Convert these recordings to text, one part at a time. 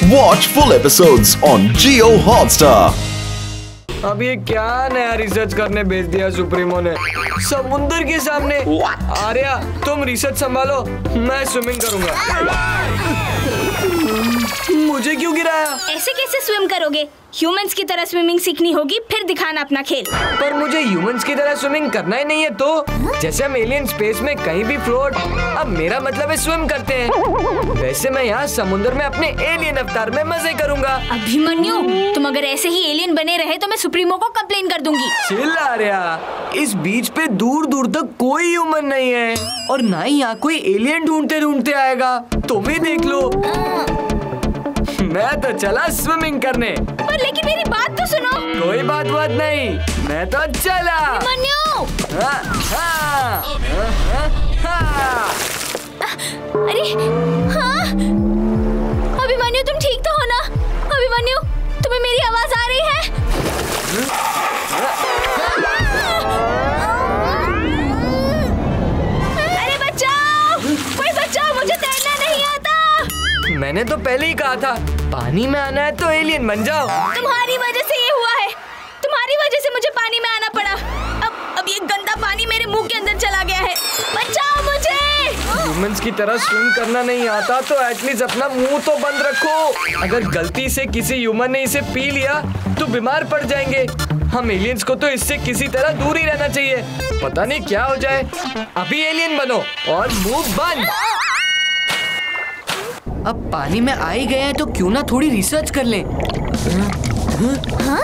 Watch full episodes on Jio Hotstar. अब ये क्या नया रिसर्च करने भेज दिया सुप्रीमो ने समुंदर के सामने। आर्या तुम रिसर्च संभालो, मैं स्विमिंग करूंगा। मुझे क्यों गिराया? ऐसे कैसे स्विम करोगे? ह्यूमंस की तरह स्विमिंग सीखनी होगी, फिर दिखाना अपना खेल। पर मुझे ह्यूमंस की तरह स्विमिंग करना ही नहीं है तो जैसे हम एलियन स्पेस में कहीं भी फ्लोट, अब मेरा मतलब है स्विम करते हैं। वैसे मैं यहाँ समुद्र में अपने एलियन अवतार में मजे करूंगा। अभिमन्यु, तुम अगर ऐसे ही एलियन बने रहे तो मैं सुप्रीमो को कंप्लेन कर दूंगी। चिल आर्या, इस बीच पे दूर दूर तक कोई ह्यूमन नहीं है और ना ही यहाँ कोई एलियन ढूंढते ढूंढते आएगा। तुम ही देख लो। मैं तो चला स्विमिंग करने। पर लेकिन मेरी बात तो सुनो। कोई बात नहीं, मैं तो चला। अभिमन्यु! अरे हाँ, अभिमन्यु तुम ठीक तो हो ना? अभिमन्यु, तुम्हें मेरी आवाज आ रही है? अरे बचाओ, कोई बचाओ, मुझे तैरना नहीं आता। मैंने तो पहले ही कहा था, पानी में आना है तो एलियन बन जाओ। तुम्हारी वजह से ये हुआ है, तुम्हारी वजह से मुझे पानी में आना पड़ा। अब ये गंदा पानी मेरे मुंह के अंदर चला गया है, बचाओ मुझे। ह्यूमंस की तरह स्विम करना नहीं आता तो एटलीस्ट अपना मुंह तो बंद रखो। अगर गलती से किसी ह्यूमन ने इसे पी लिया तो बीमार पड़ जाएंगे। हम एलियंस को तो इससे किसी तरह दूर ही रहना चाहिए, पता नहीं क्या हो जाए। अभी एलियन बनो और मुंह बंद। अब पानी में आ ही गए हैं तो क्यों ना थोड़ी रिसर्च कर लें। हाँ?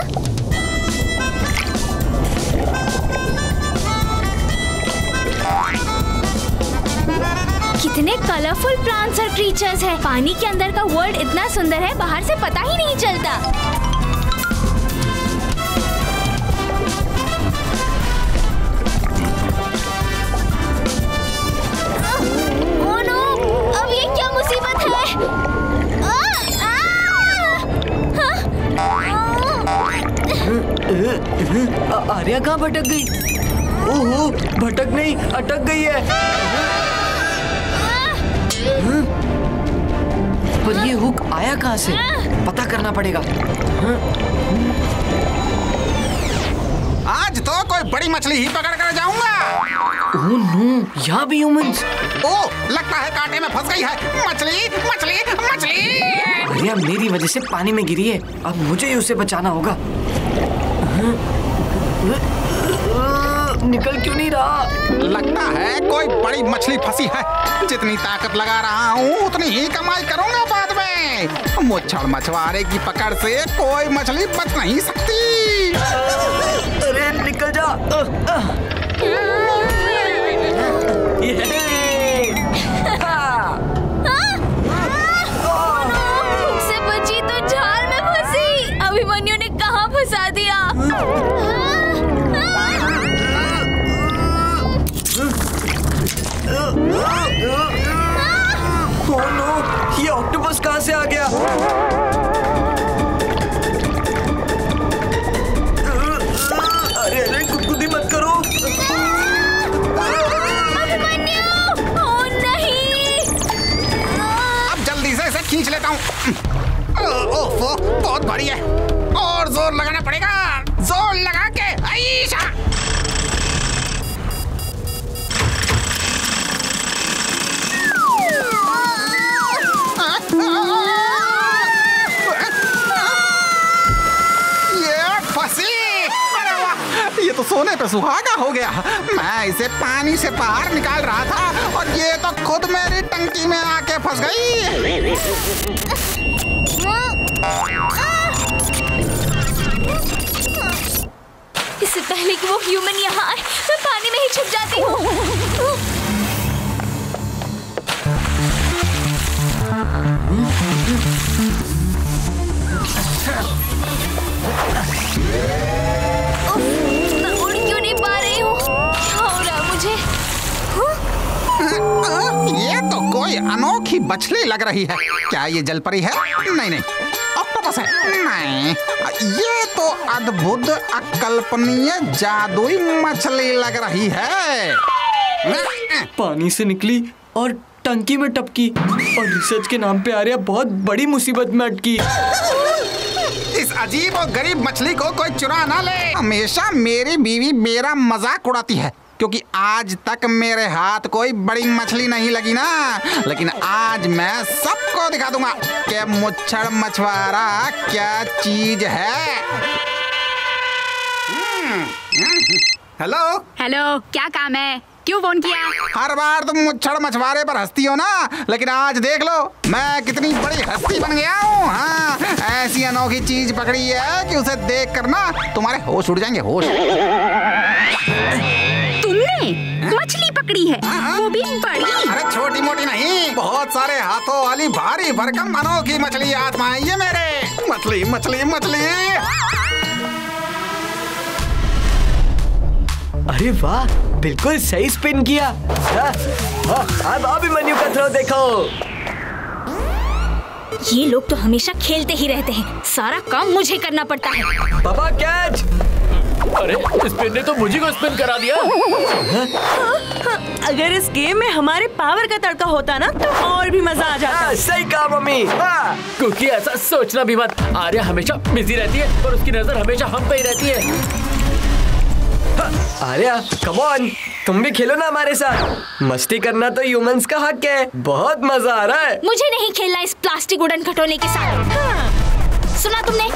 कितने कलरफुल प्लांट्स और क्रीचर्स हैं। पानी के अंदर का वर्ल्ड इतना सुंदर है, बाहर से पता ही नहीं चलता। ओह नो, अब ये क्या मुसीबत है? आर्या कहाँ भटक गई? ओहो, भटक नहीं, अटक गई है। पर ये हुक आया कहाँ से? पता करना पड़ेगा। आज तो कोई बड़ी मछली ही पकड़ कर जाऊंगा। ओह नो, यहाँ भी ह्यूमंस। ओह, लगता है कांटे में फंस गई है। मछली मछली मछली। आर्या मेरी वजह से पानी में गिरी है, अब मुझे ही उसे बचाना होगा। निकल क्यों नहीं रहा? लगता है कोई बड़ी मछली फंसी है। जितनी ताकत लगा रहा हूँ उतनी ही कमाई करूंगा बाद में। मुच्छड़ मछुआरे की पकड़ से कोई मछली बच नहीं सकती। अरे निकल जा। मुझसे बची तो जाल में फंसी। अभिमन्यु ने कहाँ फंसा दिया? ओह नो, ये ऑक्टोपस कहाँ से आ गया? अरे अरे गुदगुदी मत करो। अभिमन्यु! ओह नहीं! अब जल्दी से इसे खींच लेता हूँ। ओह, बहुत भारी है और जोर लगाना पड़ेगा। जोर लगा के आईशा। ये तो सोने पे सुहागा हो गया। मैं इसे पानी से बाहर निकाल रहा था और ये तो खुद मेरी टंकी में आके फंस गई। इससे पहले कि वो ह्यूमन यहाँ आए, मैं पानी में ही छुप जाती हूँ। मैं उड़ क्यों नहीं पा रही हूँ? क्या हो रहा है मुझे? ये तो कोई अनोखी मछली लग रही है। क्या ये जल परी है? नहीं नहीं, ऑक्टोपस है। नहीं, ये तो अद्भुत अकल्पनीय जादुई मछली लग रही है। पानी से निकली और टंकी में टपकी और रिसर्च के नाम पे आर्या बहुत बड़ी मुसीबत में अटकी। इस अजीब और गरीब मछली को कोई चुरा ना ले। हमेशा मेरी बीवी मेरा मजाक उड़ाती है क्योंकि आज तक मेरे हाथ कोई बड़ी मछली नहीं लगी ना। लेकिन आज मैं सबको दिखा दूंगा कि मुच्छड़ मछुआरा क्या चीज है। हेलो हेलो, क्या काम है? क्यों फोन किया? हर बार तुम मुच्छड़ मछुआरे पर हंसती हो ना, लेकिन आज देख लो मैं कितनी बड़ी हस्ती बन गया हूँ। हाँ, ऐसी अनोखी चीज पकड़ी है कि उसे देख कर ना तुम्हारे होश उड़ जाएंगे, होश। तुमने मछली पकड़ी है, वो भी बड़ी? अरे छोटी मोटी नहीं, बहुत सारे हाथों वाली भारी भरकम अनोखी मछली आजमाई है मेरे। मछली मछली मछली। अरे वाह, बिल्कुल सही स्पिन किया। अब अभिमन्यु का थ्रो देखो। ये लोग तो हमेशा खेलते ही रहते हैं, सारा काम मुझे करना पड़ता है। पापा कैच। अरे स्पिन ने तो मुझे को स्पिन करा दिया। अगर इस गेम में हमारे पावर का तड़का होता ना तो और भी मजा आ जाता। सही कहा मम्मी। क्योंकि ऐसा सोचना भी मत, आर्या हमेशा बिजी रहती है और उसकी नजर हमेशा हम पे ही रहती है। आर्या कम ऑन, तुम भी खेलो ना हमारे साथ। मस्ती करना तो ह्यूमंस का हक है। बहुत मजा आ रहा है। मुझे नहीं खेलना इस प्लास्टिक उड़न खटोले के साथ। सुना तुमने?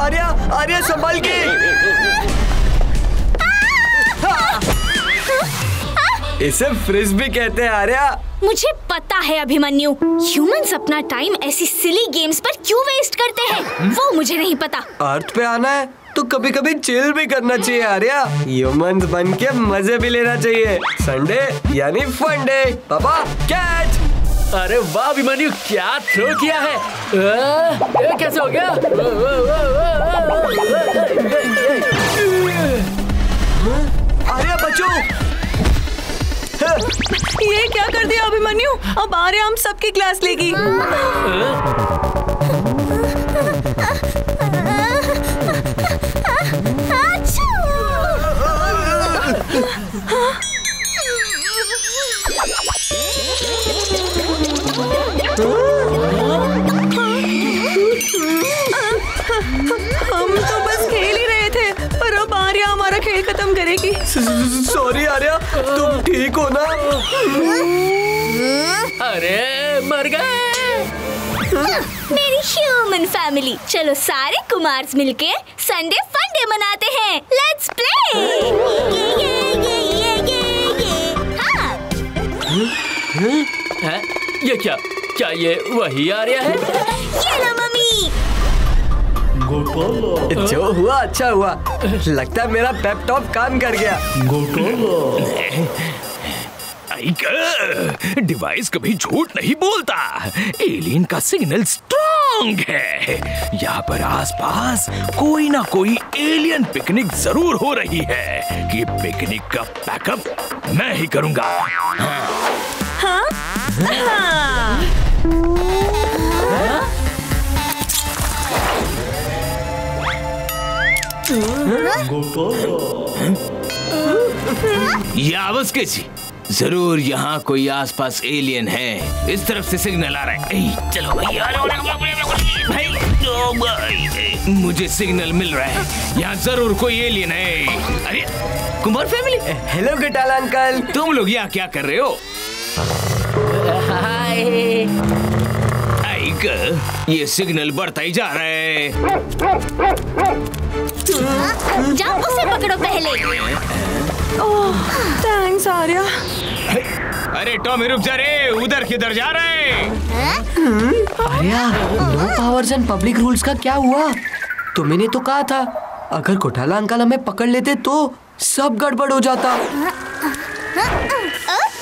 आर्या आर्या संभाल के। इसे फ्रिस्बी कहते हैं आर्या। मुझे पता है अभिमन्यु, ह्यूमंस अपना टाइम ऐसी सिली गेम्स पर क्यों वेस्ट करते हैं, वो मुझे नहीं पता। अर्थ पे आना है तो कभी कभी चिल भी करना चाहिए आर्या। ह्यूमंस बन के मजे भी लेना चाहिए। संडे यानी फन डे। पापा कैच। अरे वाह अभिमन्यु, क्या थ्रो किया है। ये कैसे हो गया? आर्या बचो। ये क्या कर दिया अभिमन्यु? अब आर्या हम सबकी क्लास लेगी। हम तो बस खेल ही रहे थे, पर अब आर्या हमारा खेल खत्म करेगी। सॉरी आर्या, तुम ठीक हो ना? अरे मर गए। मेरी ह्यूमन फैमिली, चलो सारे कुमार्स मिलके संडे फन डे मनाते हैं। Let's play. हाँ? ये क्या क्या ये वही आर्या है? ये लो मम्मी। जो हुआ अच्छा हुआ। लगता है मेरा पेप टॉप काम कर गया। डिवाइस कभी झूठ नहीं बोलता। एलियन का सिग्नल स्ट्रॉन्ग है। यहाँ पर आसपास कोई ना कोई एलियन पिकनिक जरूर हो रही है। कि पिकनिक का पैकअप मैं ही करूँगा। हाँ? हाँ। यावस कैसी? जरूर यहाँ कोई आसपास एलियन है। इस तरफ से सिग्नल आ रहा है। चलो भाई, मुझे सिग्नल मिल रहा है। यहाँ जरूर कोई एलियन है। अरे कुमार फैमिली। हेलो गटाला अंकल। तुम लोग यहाँ क्या कर रहे हो? ये सिग्नल बढ़ता ही जा रहा है। जाओ उसे पकड़ो पहले। Oh, thanks Arya. अरे टॉमी रुक जा रे, उधर किधर जा रहे? Arya, no powers and public rules का क्या हुआ? तुमने तो कहा था अगर घोटाला अंकल हमें पकड़ लेते तो सब गड़बड़ हो जाता।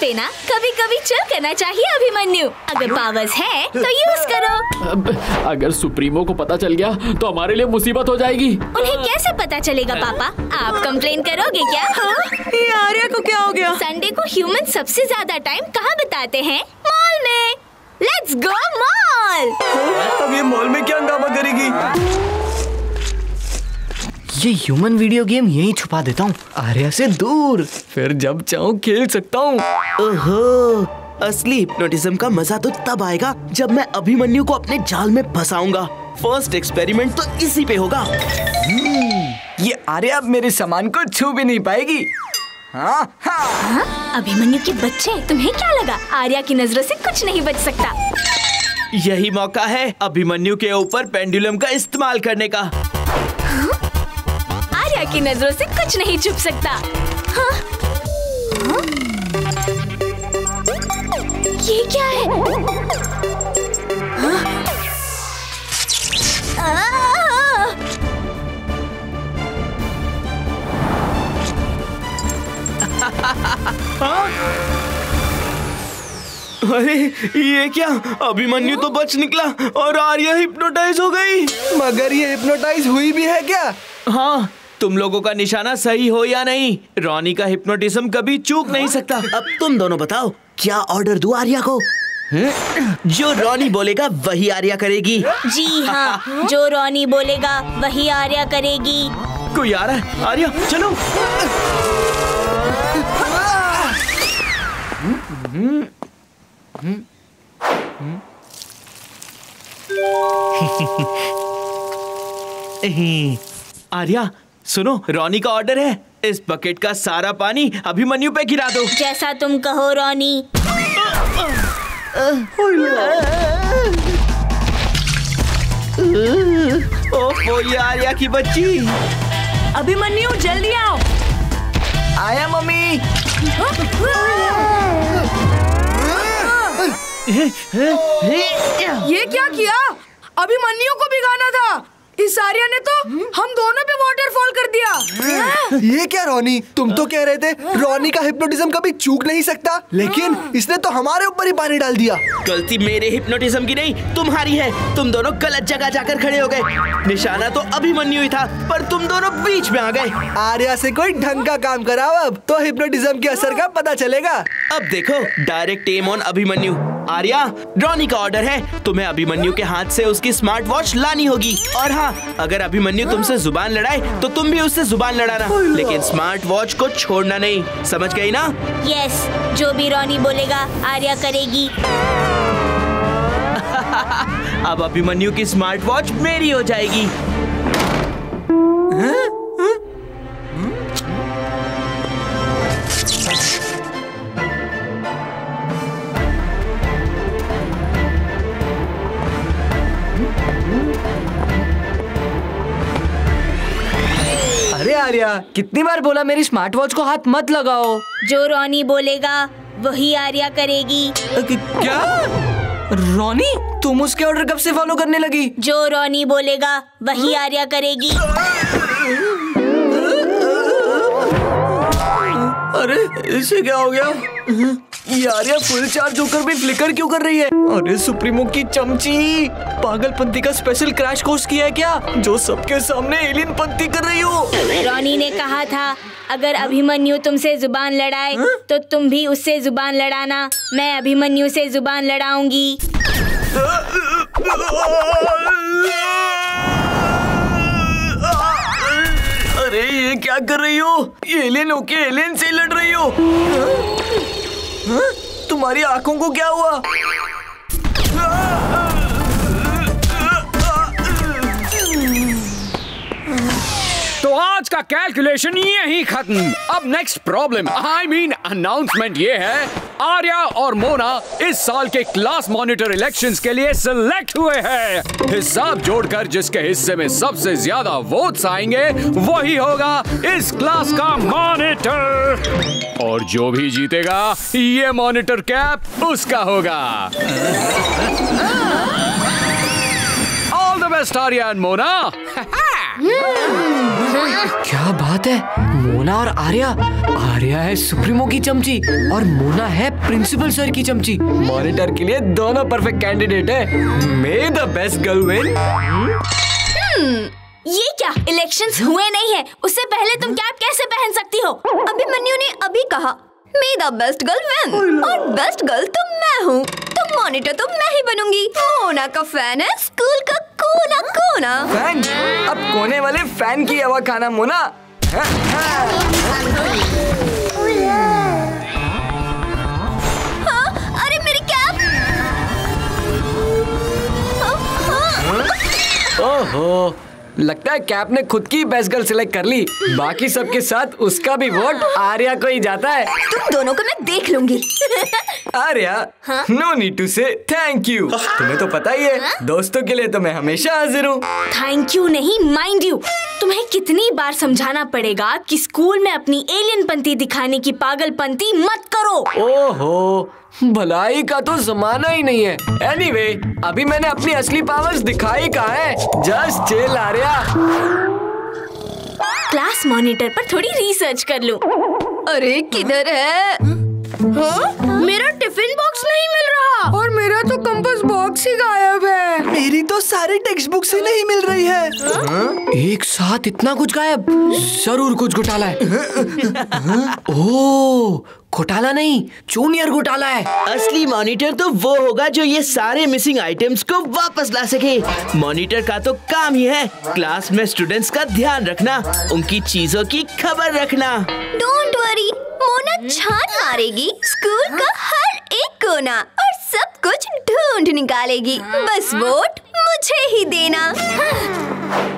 पेना, कभी कभी चिल करना चाहिए अभिमन्यु। अगर पावर्स है तो यूज करो। अगर सुप्रीमो को पता चल गया तो हमारे लिए मुसीबत हो जाएगी। उन्हें कैसे पता चलेगा पापा? आप कंप्लेन करोगे क्या? हाँ? ये आर्या को क्या हो गया? संडे को ह्यूमन सबसे ज्यादा टाइम कहाँ बिताते हैं? मॉल में। Let's go mall. अब ये मॉल में क्या हंगामा करेगी? ये ह्यूमन वीडियो गेम यहीं छुपा देता हूँ, आर्या से दूर, फिर जब चाहूँ खेल सकता हूँ। ओहो, असली हिप्नोटिज्म का मजा तो तब आएगा जब मैं अभिमन्यु को अपने जाल में फंसाऊंगा। फर्स्ट एक्सपेरिमेंट तो इसी पे होगा। ये आर्या अब मेरे सामान को छू भी नहीं पाएगी। अभिमन्यु के बच्चे, तुम्हें क्या लगा आर्या की नजरों से कुछ नहीं बच सकता? यही मौका है अभिमन्यु के ऊपर पेंडुलम का इस्तेमाल करने का। आर्या की नजरों से कुछ नहीं छुप सकता। हाँ? हाँ? ये क्या है? अरे ये क्या, अभिमन्यु तो बच निकला और आर्या हिप्नोटाइज हो गई। मगर ये हिप्नोटाइज हुई भी है क्या? हाँ, तुम लोगों का निशाना सही हो या नहीं, रॉनी का हिप्नोटिज्म कभी चूक नहीं सकता। अब तुम दोनों बताओ, क्या ऑर्डर दूं आर्या को? जो रॉनी बोलेगा वही आर्या करेगी। जी हाँ, जो रॉनी बोलेगा वही आर्या करेगी। कोई आ रहा है, आर्या चलो। आर्या सुनो, रॉनी का ऑर्डर है, इस बकेट का सारा पानी अभिमन्यु पे गिरा दो। जैसा तुम कहो रॉनी। ओह, ये आर्या की बच्ची। अभिमन्यु जल्दी आओ। आया मम्मी। ये क्या किया? अभिमन्यु को भिगाना था। इस आर्या ने तो हम दोनों पे वाटरफॉल कर दिया। ये क्या रॉनी, तुम तो कह रहे थे रॉनी का हिप्नोटिज्म कभी चूक नहीं सकता, लेकिन इसने तो हमारे ऊपर ही पानी डाल दिया। गलती मेरे हिप्नोटिज्म की नहीं, तुम्हारी है। तुम दोनों गलत जगह जाकर खड़े हो गए। निशाना तो अभिमन्यु ही था, पर तुम दोनों बीच में आ गए। आर्या से कोई ढंग का काम कराओ, अब तो हिप्नोटिज्म के असर का पता चलेगा। अब देखो, direct aim on Abhimanyu. Arya, Ronnie का ऑर्डर है, तुम्हें अभिमन्यु के हाथ से उसकी स्मार्ट वॉच लानी होगी। और हाँ, अगर अभिमन्यु तुमसे जुबान लड़ाए तो तुम भी उससे जुबान लड़ाना, लेकिन स्मार्ट वॉच को छोड़ना नहीं। समझ गई ना? यस, जो भी रॉनी बोलेगा आर्या करेगी। अब अभिमन्यु की स्मार्ट वॉच मेरी हो जाएगी। अरे आर्या, कितनी बार बोला मेरी स्मार्ट वॉच को हाथ मत लगाओ। जो रॉनी बोलेगा वही आर्या करेगी। क्या? रॉनी, तुम उसके ऑर्डर कब से फॉलो करने लगी? जो रॉनी बोलेगा वही आर्या करेगी। अरे इसे क्या हो गया? ये आर्या फुल चार्ज होकर भी फ्लिकर क्यों कर रही है? अरे सुप्रीमो की चमची, पागलपंती का स्पेशल क्रैश कोर्स किया है क्या, जो सबके सामने एलियन पंती कर रही हो? रॉनी ने कहा था अगर अभिमन्यु तुमसे जुबान लड़ाए तो तुम भी उससे जुबान लड़ाना। मैं अभिमन्यु से जुबान लड़ाऊंगी। अरे ये क्या कर रही हो? ये एलियन होके एलियन से लड़ रही हो? तुम्हारी आंखों को क्या हुआ? तो आज का कैलकुलेशन यही खत्म। अब next problem, I mean announcement ये है, आर्या और मोना इस साल के क्लास मॉनिटर इलेक्शंस के लिए सिलेक्ट हुए हैं। हिसाब जोड़कर जिसके हिस्से में सबसे ज्यादा वोट्स आएंगे वही होगा इस क्लास का मॉनिटर, और जो भी जीतेगा ये मॉनिटर कैप उसका होगा। All the best Arya and Mona. क्या बात है, मोना और आर्या। आर्या है सुप्रीमो की चमची और मोना है प्रिंसिपल सर की चमची। मॉनिटर के लिए दोनों परफेक्ट कैंडिडेट है। मे द बेस्ट गर्ल विन। ये क्या, इलेक्शंस हुए नहीं है, उससे पहले तुम कैप कैसे पहन सकती हो? अभिमन्यु ने अभी कहा मे द बेस्ट गर्ल विन, और बेस्ट गर्ल तो मैं हूँ, तो मॉनिटर तो मैं ही बनूंगी। मोना का फैन है स्कूल का कोना कोना। मोना। फैन? अब कोने वाले फैन की हवा खाना मोना। हाँ, अरे मेरी कैप। ओहो, लगता है कैप ने खुद की बेस्ट गर्ल सिलेक्ट कर ली। बाकी सबके साथ उसका भी वोट आर्या को ही जाता है। तुम दोनों को मैं देख लूंगी। आर्या, नो नीड टू से थैंक यू। तुम्हें तो पता ही है, दोस्तों के लिए तो मैं हमेशा हाजिर हूँ। थैंक यू नहीं, माइंड यू। तुम्हें कितनी बार समझाना पड़ेगा कि स्कूल में अपनी एलियनपंती दिखाने की पागलपंती मत करो। ओहो, भलाई का तो जमाना ही नहीं है। एनीवे, अभी मैंने अपनी असली पावर्स दिखाई कहाँ है। Just chill Arya. Class monitor पर थोड़ी रिसर्च कर लूं। अरे किधर है? हाँ? मेरा टिफिन बॉक्स नहीं मिल रहा और मेरा तो कंपास बॉक्स ही गायब है। मेरी तो सारी टेक्स्ट बुक से नहीं मिल रही है। एक साथ इतना कुछ गायब? जरूर कुछ घोटाला है। ओह, घोटाला नहीं, जूनियर घोटाला है। असली मॉनिटर तो वो होगा जो ये सारे मिसिंग आइटम्स को वापस ला सके। मॉनिटर का तो काम ही है क्लास में स्टूडेंट्स का ध्यान रखना, उनकी चीजों की खबर रखना। डोंट वरी, मोना छान मारेगी स्कूल का हर एक कोना और सब कुछ ढूंढ निकालेगी। बस वोट मुझे ही देना।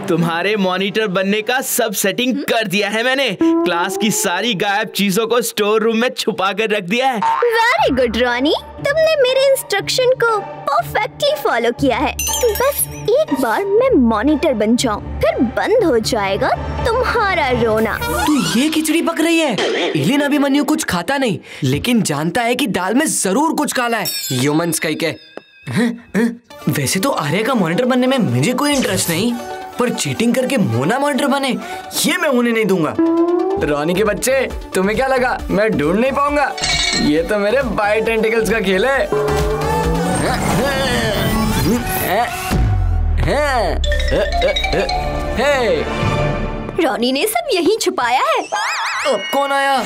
तुम्हारे मॉनिटर बनने का सब सेटिंग कर दिया है मैंने। क्लास की सारी गायब चीजों को स्टोर रूम में छुपा कर रख दिया है। वेरी गुड रॉनी, तुमने मेरे इंस्ट्रक्शन को परफेक्टली फॉलो किया है। बस एक बार मैं मॉनिटर बन जाऊं, फिर बंद हो जाएगा तुम्हारा रोना। तू ये खिचड़ी पक रही है। एलियन अभिमन्यु कुछ खाता नहीं, लेकिन जानता है कि दाल में जरूर कुछ काला है। ह्यूमंस कहीं के। वैसे तो आर्या का मॉनिटर बनने में मुझे कोई इंटरेस्ट नहीं, पर चीटिंग करके मोना मॉनिटर बने ये मैं होने नहीं दूंगा। रॉनी के बच्चे, तुम्हें क्या लगा मैं ढूंढ नहीं पाऊंगा? ये तो मेरे बाय टेंटिकल्स का खेल है। रॉनी ने सब यहीं छुपाया है। अब कौन आया?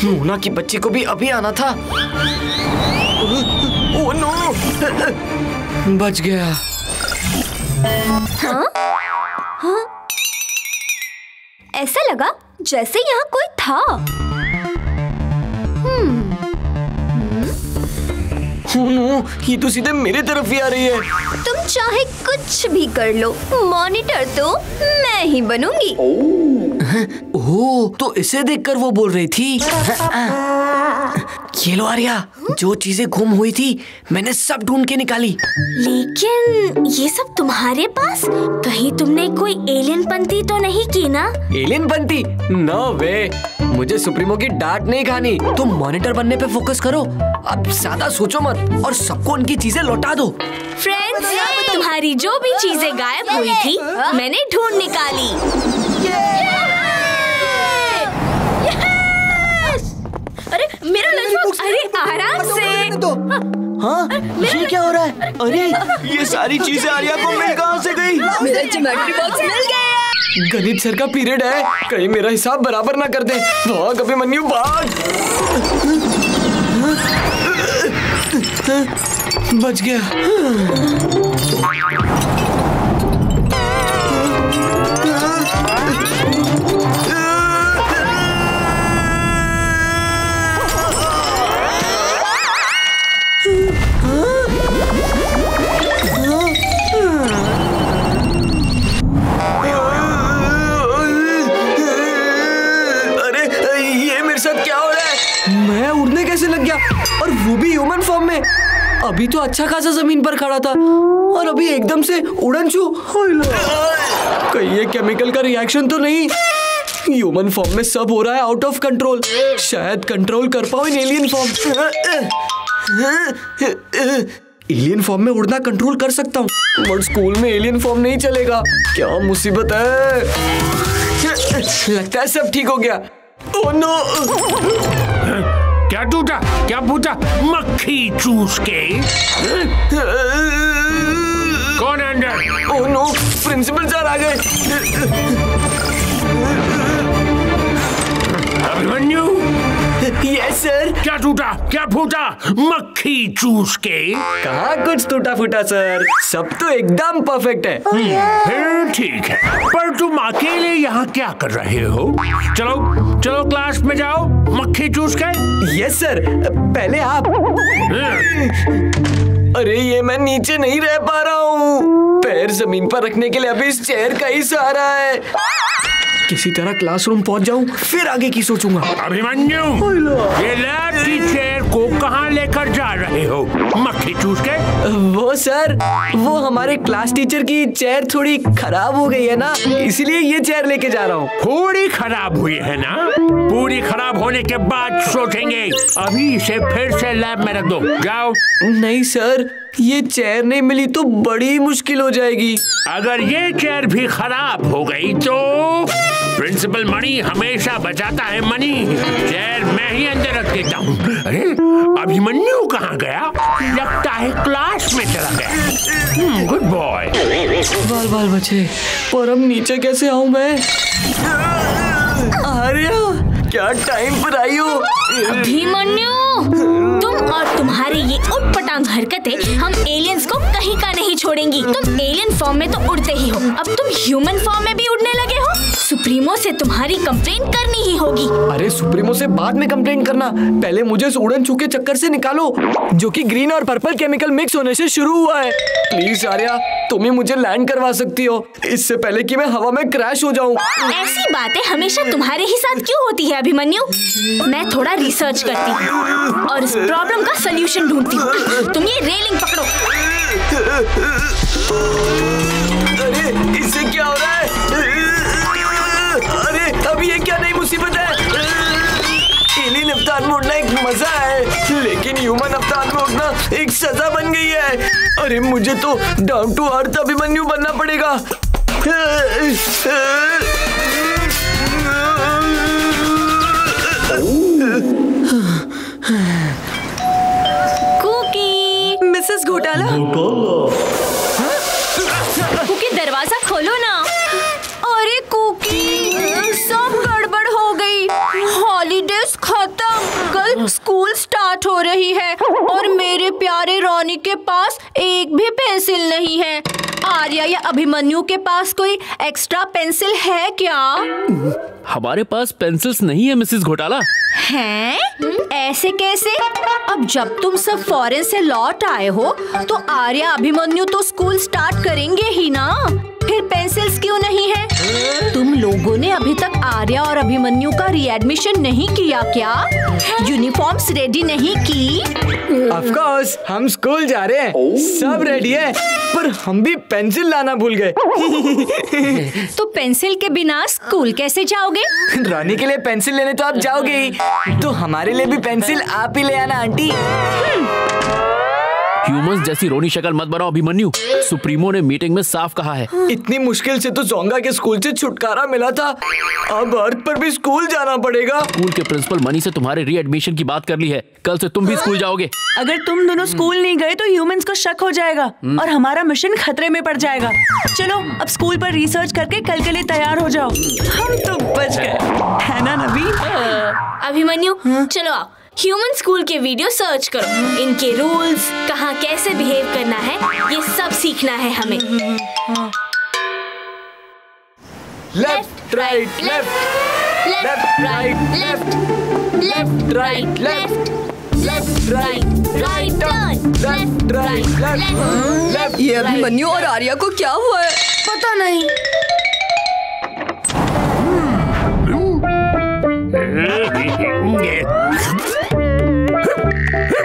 मोना की बच्ची को भी अभी आना था। ओह नो, बच गया। हाँ? हाँ? ऐसा लगा जैसे यहाँ कोई था। ओह नो, ये तो सीधे मेरे तरफ ही आ रही है। तुम चाहे कुछ भी कर लो, मॉनिटर तो मैं ही बनूंगी। ओह, तो इसे देखकर वो बोल रही थी। ये लो आर्या, जो चीजें गुम हुई थी मैंने सब ढूंढ के निकाली। लेकिन ये सब तुम्हारे पास? कहीं तुमने कोई एलियन पंती तो नहीं की ना? एलियन पंती? नो वे, मुझे सुप्रीमो की डांट नहीं खानी। तुम मॉनिटर बनने पे फोकस करो, अब ज्यादा सोचो मत और सबको उनकी चीजें लौटा दो। फ्रेंड्स, तुम्हारी जो भी चीजें गायब हुई थी मैंने ढूंढ निकाली। अरे मेरा लंच बॉक्स! अरे आराम से। हाँ, ये क्या हो रहा है? अरे ये सारी चीजें आर्या को मिल कहाँ से गई? मेरा ज्योमेट्री बॉक्स मिल गया। गणित सर का पीरियड है, कहीं मेरा हिसाब बराबर ना कर दे। भाग अभिमन्यु भाग। बच गया। मैं उड़ने कैसे लग गया? और वो भी ह्यूमन फॉर्म में। अभी तो अच्छा खासा जमीन पर खड़ा था और अभी एकदम से उड़न छू। कहीं ये केमिकल का रिएक्शन तो नहीं? ह्यूमन फॉर्म में सब हो रहा है आउट ऑफ कंट्रोल। शायद कंट्रोल कर पाऊं इन एलियन फॉर्म। एलियन फॉर्म में उड़ना कंट्रोल कर सकता हूँ, बट स्कूल में एलियन फॉर्म नहीं चलेगा। क्या मुसीबत है। लगता है सब ठीक हो गया। Oh no! क्या टूटा? क्या पूछा? मक्खी चूस के? कौन है अंदर? ओह नो, प्रिंसिपल सर आ गए। Abhimanyu, yes sir. क्या टूटा, क्या फूटा? मक्खी चूस के? कहाँ कुछ टूटा फूटा सर, सब तो एकदम परफेक्ट है। फिर ठीक है, पर तुम अकेले यहाँ क्या कर रहे हो? चलो चलो क्लास में जाओ, मक्खी चूस के। यस सर, पहले आप। अरे ये मैं नीचे नहीं रह पा रहा हूँ, पैर जमीन पर रखने के लिए अभी इस चेयर का ही सहारा है। किसी तरह क्लासरूम पहुंच जाऊं, फिर आगे की सोचूंगा। अभिमन्यु, ये लैब की चेयर को कहाँ लेकर जा रहे हो, मक्खी चूस के? वो सर, वो हमारे क्लास टीचर की चेयर थोड़ी खराब हो गई है ना, इसीलिए ये चेयर लेके जा रहा हूँ। थोड़ी खराब हुई है ना? पूरी खराब होने के बाद सोचेंगे। अभी इसे फिर से लैब में रख दो, जाओ। नहीं सर, ये चेयर नहीं मिली तो बड़ी मुश्किल हो जाएगी। अगर ये चेयर भी खराब हो गई तो प्रिंसिपल मणि हमेशा बचाता है मनी। चेयर मैं ही अंदर रख देता हूँ। अरे अभिमन्यु कहाँ गया? लगता है क्लास में चला गया। Good boy. बाल बाल बचे, पर अब नीचे कैसे आऊँ मैं? आर्या, क्या टाइम पर आई हो? अभिमन्यु, तुम और तुम्हारे ये उटपटांग हरकतें हम एलियंस को कहीं का नहीं छोड़ेंगी। तुम एलियन फॉर्म में तो उड़ते ही हो, अब तुम ह्यूमन फॉर्म में भी उड़ने लगे हो। सुप्रीमो से तुम्हारी कंप्लेंट करनी ही होगी। अरे सुप्रीमो से बाद में कंप्लेंट करना, पहले मुझे इस उड़न छू के चक्कर से निकालो, जो कि ग्रीन और पर्पल केमिकल मिक्स होने से शुरू हुआ है। प्लीज आर्या, तुम ही मुझे लैंड करवा सकती हो, इससे पहले कि मैं हवा में क्रैश हो जाऊं। ऐसी बातें हमेशा तुम्हारे ही साथ क्यों होती है अभिमन्यु? मैं थोड़ा रिसर्च करती हूँ और इस प्रॉब्लम का सलूशन ढूंढती हूँ। तुम ये रेलिंग पकड़ो। अरे इससे क्या हो रहा है? अरे अब ये क्या नई मुसीबत है? एलियन अवतार में उड़ना एक मजा है, लेकिन ह्यूमन अवतार में उड़ना एक सजा बन गई है। अरे मुझे तो डाउन टू अर्थ अभिमन्यु बनना पड़ेगा। कुकी, मिसेस घोटाला, कुकी दरवाजा खोलो ना। अरे कुकी, सब गड़बड़ हो गई। हॉलीडेज खत्म, कल स्कूल स्टार्ट हो रही है और मेरे प्यारे रॉनी के पास एक भी पेंसिल नहीं है। आर्या या अभिमन्यु के पास कोई एक्स्ट्रा पेंसिल है क्या? हमारे पास पेंसिल्स नहीं है मिसेस घोटाला। हैं? ऐसे कैसे? अब जब तुम सब फॉरेन से लौट आए हो तो आर्या अभिमन्यु तो स्कूल स्टार्ट करेंगे ही ना, फिर पेंसिल्स क्यों नहीं है? तुम लोगों ने अभी तक आर्या और अभिमन्यु का रीएडमिशन नहीं किया क्या? यूनिफॉर्म्स रेडी नहीं की? ऑफ कोर्स, हम स्कूल जा रहे हैं, सब रेडी है, पर हम भी पेंसिल लाना भूल गए। तो पेंसिल के बिना स्कूल कैसे जाओगे? रानी के लिए पेंसिल लेने तो आप जाओगे ही, तो हमारे लिए भी पेंसिल आप ही ले आना आंटी। ह्यूमंस जैसी रोनी शक्ल मत बनाओ अभिमन्यु, सुप्रीमो ने मीटिंग में साफ कहा है। इतनी मुश्किल से तो जोंगा के स्कूल से छुटकारा मिला था, अब अर्थ पर भी स्कूल जाना पड़ेगा। स्कूल के प्रिंसिपल मनी से तुम्हारे रीएडमिशन की बात कर ली है, कल से तुम भी स्कूल जाओगे। अगर तुम दोनों स्कूल नहीं गए तो ह्यूमंस को शक हो जाएगा और हमारा मिशन खतरे में पड़ जाएगा। चलो अब स्कूल पर रिसर्च करके कल के लिए तैयार हो जाओ। हम तो बच गए, है ना नबी? अभिमन्यु, चलो आओ, ह्यूमन स्कूल के वीडियो सर्च करो, इनके रूल्स, कहाँ कैसे बिहेव करना है, ये सब सीखना है हमें। Left right left, left right left, left right left, left right right turn, left right left. ये अभिमन्यु और आर्या को क्या हुआ है? पता नहीं।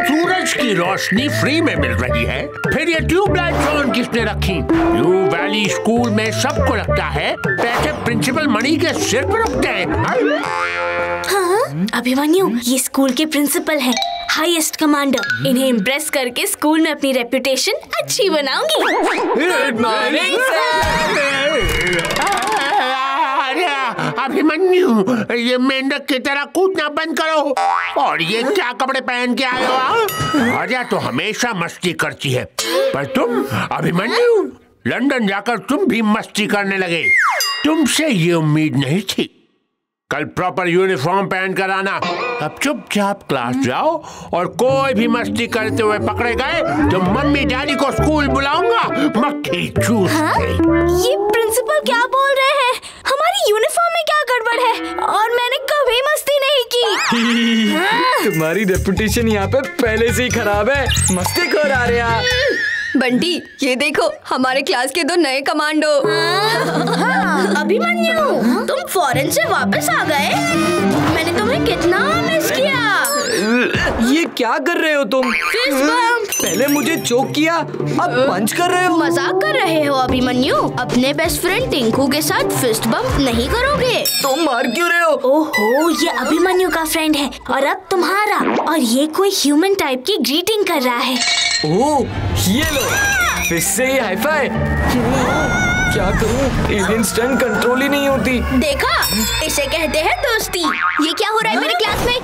सूरज की रोशनी फ्री में मिल रही है, फिर ये ट्यूबलाइट ऑन किसने रखी? न्यू वैली स्कूल में सबको लगता है पैसे प्रिंसिपल मणि के सिर पर रखते हैं। हाँ, अभिमन्यु ये स्कूल के प्रिंसिपल हैं, हाईएस्ट कमांडर। इन्हें इम्प्रेस करके स्कूल में अपनी रेपुटेशन अच्छी बनाऊंगी। गुड मॉर्निंग अभिमन्यु, ये मेंढक की तरह कूदना बंद करो। और ये क्या कपड़े पहन के आए हो? आर्या तो हमेशा मस्ती करती है, पर तुम अभिमन्यु लंदन जाकर तुम भी मस्ती करने लगे। तुमसे ये उम्मीद नहीं थी। कल प्रॉपर यूनिफॉर्म पहन कर आना, अब चुपचाप क्लास जाओ और कोई भी मस्ती करते हुए पकड़े गए तो मम्मी डैडी को स्कूल बुलाऊंगा मक्खी चूस के। ये प्रिंसिपल क्या बोल रहे हैं? हमारी यूनिफॉर्म में क्या गड़बड़ है? और मैंने कभी मस्ती नहीं की। तुम्हारी रेपुटेशन यहाँ पे पहले से ही खराब है, मस्ती कर आ रहे हैं। बंटी, ये देखो हमारे क्लास के 2 नए कमांडो। अभिमन्यु, तुम फॉरेन से वापस आ गए? मैंने तुम्हें कितना मिस किया। ये क्या कर रहे हो तुम? Fist bump. पहले मुझे चोक किया, अब पंच कर रहे हो। मजाक कर रहे हो अभिमन्यु? अपने बेस्ट फ्रेंड टिंकू के साथ फिस्ट बम्प नहीं करोगे? तुम मार क्यों रहे हो? ओहो, ये अभिमन्यु का फ्रेंड है और अब तुम्हारा। और ये कोई ह्यूमन टाइप की ग्रीटिंग कर रहा है। ओह, ये लो, फिस्ट से ही हाई फाई। क्या करूं? एलियन स्टंट कंट्रोल ही नहीं होती। देखा, इसे कहते हैं दोस्ती। ये क्या हो रहा है मेरी क्लास में?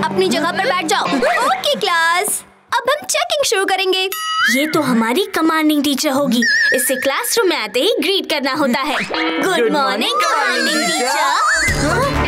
अपनी जगह पर बैठ जाओ। ओके क्लास, अब हम चेकिंग शुरू करेंगे। ये तो हमारी कमांडिंग टीचर होगी। इससे क्लासरूम में आते ही ग्रीट करना होता है। Good morning commanding teacher.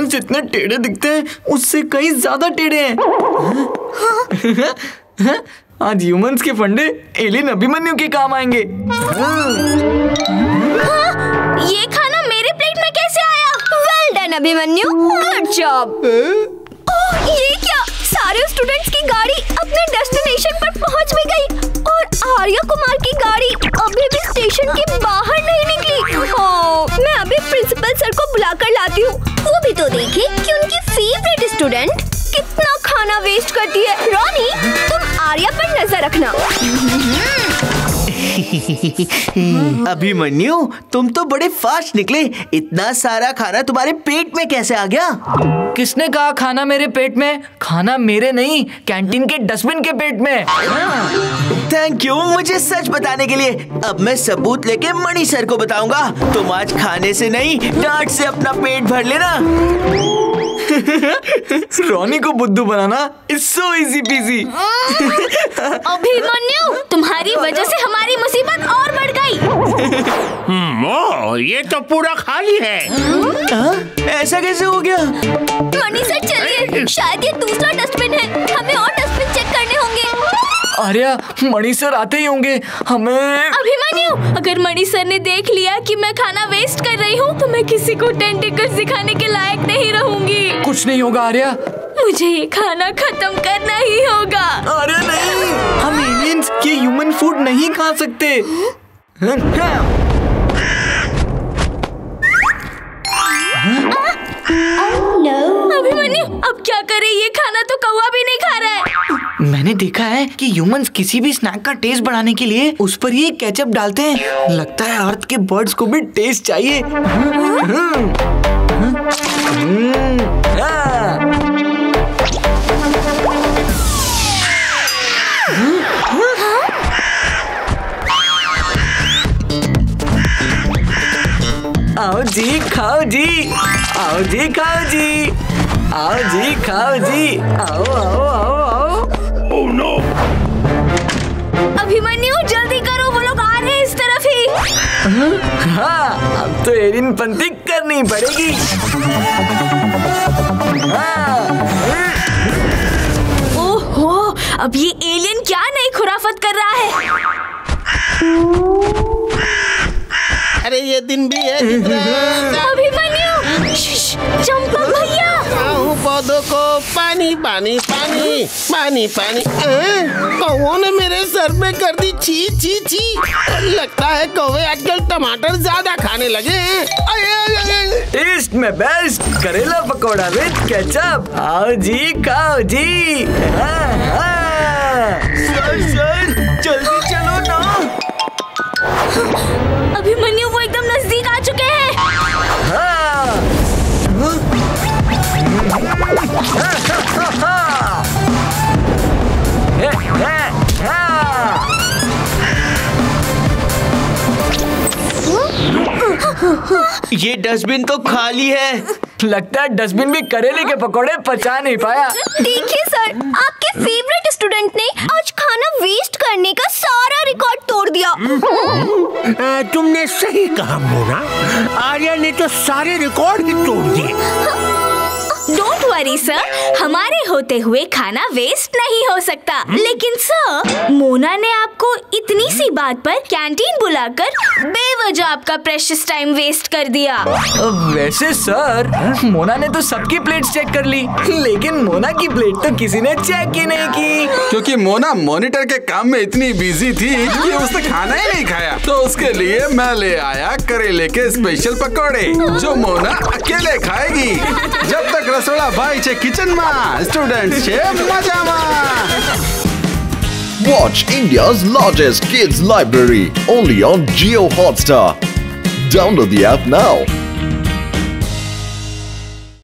जितने टेढ़े दिखते हैं उससे कहीं ज्यादा टेढ़े हैं। आज ह्यूमंस के फंडे एलियन अभिमन्यु के काम आएंगे। ये खाना मेरे प्लेट में कैसे आया? Well done Abhimanyu, good job. ये क्या? सारे स्टूडेंट्स की गाड़ी अपने डेस्टिनेशन पर पहुंच भी गई और आर्या कुमार की गाड़ी अभी भी स्टेशन के बाहर नहीं निकली। मैं अभी प्रिंसिपल सर को बुलाकर लाती हूँ। वो भी तो देखे कि उनकी फेवरेट स्टूडेंट कितना खाना वेस्ट करती है। रॉनी, तुम आर्या पर नजर रखना। अभिमन्यु, तुम तो बड़े फास्ट निकले। इतना सारा खाना तुम्हारे पेट में कैसे आ गया? किसने कहा खाना मेरे पेट में? खाना मेरे नहीं, कैंटीन के डस्टबिन के पेट में। थैंक यू मुझे सच बताने के लिए। अब मैं सबूत लेके मणि सर को बताऊंगा। तुम आज खाने से नहीं, डांट से अपना पेट भर लेना। रॉनी को बुद्धू बनाना इज सो इजी पीजी। अभिमन्यु, तुम्हारी वजह से हमारी मुसीबत और बढ़ गई। ये तो पूरा खाली है। ऐसा कैसे हो गया? मणि सर चलिए, शायद ये दूसरा डस्टबिन है। हमें और डस्टबिन चेक करने होंगे। आर्या, मणि सर आते ही होंगे। हमें अभिमन्यु, अगर मणि सर ने देख लिया कि मैं खाना वेस्ट कर रही हूँ तो मैं किसी को टेंटिकल्स दिखाने के लायक नहीं रहूंगी। कुछ नहीं होगा आर्या, मुझे ये खाना खत्म करना ही होगा। अरे नहीं, हम एलियंस ये ह्यूमन फूड नहीं खा सकते। अभिमन्यु, अब क्या करें? ये खाना तो कौवा भी नहीं खा रहा है। मैंने देखा है कि ह्यूमंस किसी भी स्नैक का टेस्ट बढ़ाने के लिए उस पर ये केचप डालते हैं। लगता है अर्थ के बर्ड्स को भी टेस्ट चाहिए। आओ जी खाओ जी, आओ जी खाओ जी, आओ जी खाओ जी, आओ आओ आओ आओ। Oh no! अभिमन्यु जल्दी करो, वो लोग आ रहे हैं इस तरफ ही। हाँ, अब तो एलियन पंती करनी पड़ेगी। ओहो, अब ये एलियन क्या नई खुराफत कर रहा है? अरे ये दिन भी है। अभिमन्यु, चंपक भैया। पौधों को पानी पानी पानी पानी पानी। कौओं ने मेरे सर पे कर दी छी छी छी। लगता है कौवे आजकल टमाटर ज्यादा खाने लगे हैं। टेस्ट में बेस्ट करेला पकौड़ा विद केचप। आओ जी खाओ जी। सर जल्दी चलो ना। अभिमन्यु वो एकदम नजदीक आ चुके हैं। ये डस्टबिन तो खाली है। लगता है डस्टबिन भी करेले के पकौड़े पचा नहीं पाया। देखिए सर, आपके फेवरेट स्टूडेंट ने आज खाना वेस्ट करने का सारा रिकॉर्ड तोड़ दिया। तुमने सही कहा मोना, आर्या ने तो सारे रिकॉर्ड ही तोड़ दिए। डोंट वरी सर, हमारे होते हुए खाना वेस्ट नहीं हो सकता। लेकिन सर, मोना ने आपको इतनी सी बात पर कैंटीन बुलाकर बेवजह आपका प्रेशियस टाइम वेस्ट कर दिया। वैसे सर, मोना ने तो सबकी प्लेट चेक कर ली, लेकिन मोना की प्लेट तो किसी ने चेक ही नहीं की। क्योंकि मोना मॉनिटर के काम में इतनी बिजी थी कि उसने खाना ही नहीं खाया। तो उसके लिए मैं ले आया करेले के स्पेशल पकौड़े, जो मोना अकेले खाएगी। जब तक रसोड़ा भाई छे किचन में, स्टूडेंट छे मजा में। Watch India's largest kids library only on Jio Hotstar. Download the app now.